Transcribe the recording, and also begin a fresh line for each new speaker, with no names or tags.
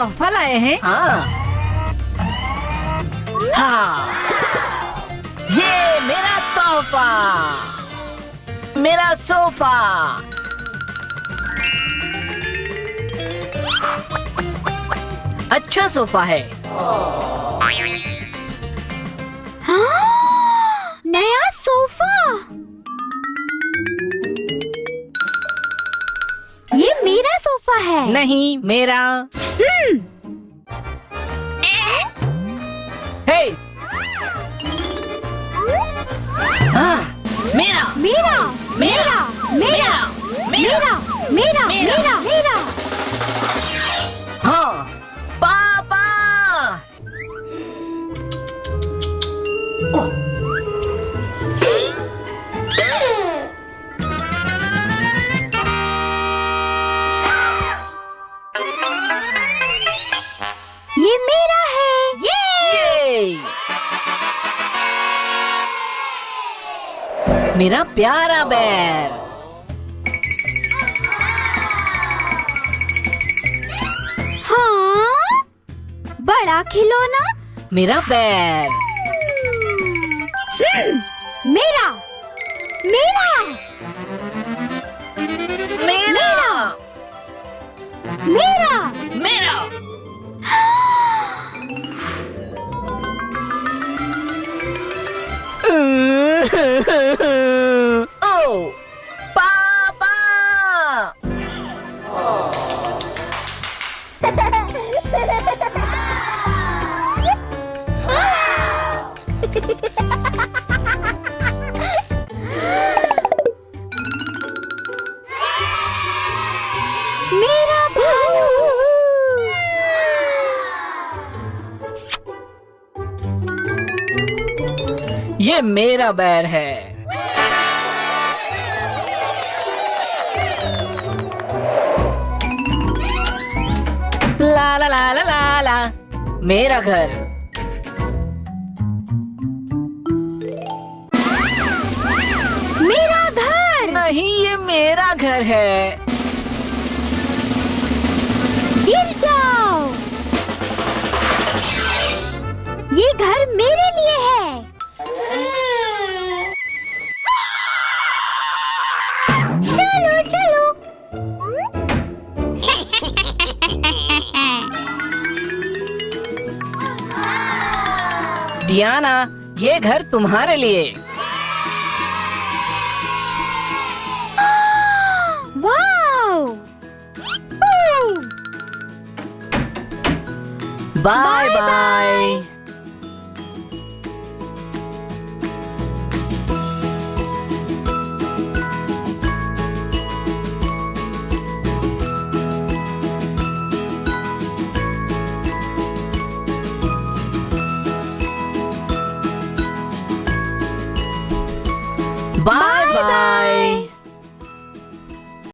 तोहफा लाए हैं।
हाँ हाँ, ये मेरा तोहफा, मेरा सोफा। अच्छा सोफा है।
हाँ, नया सोफा। ये मेरा सोफा है।
नहीं, मेरा। हे, मेरा
मेरा मेरा मेरा मेरा मेरा मेरा मेरा।
हाँ, पापा। ओह,
ये मेरा है।
ये मेरा प्यारा बैर।
हाँ, बड़ा खिलौना।
मेरा बैर।
मेरा मेरा
मेरा
मेरा।
मेरा। ओ, पापा।
मेरा भालू।
ये मेरा बैर है। ला ला ला ला ला ला, मेरा घर।
मेरा घर।
नहीं, ये मेरा घर है।
गिर जाओ। ये घर मेरे लिए है। चलो चलो।
डियाना, ये घर तुम्हारे लिए।
Wow.
Bye bye. Bye bye.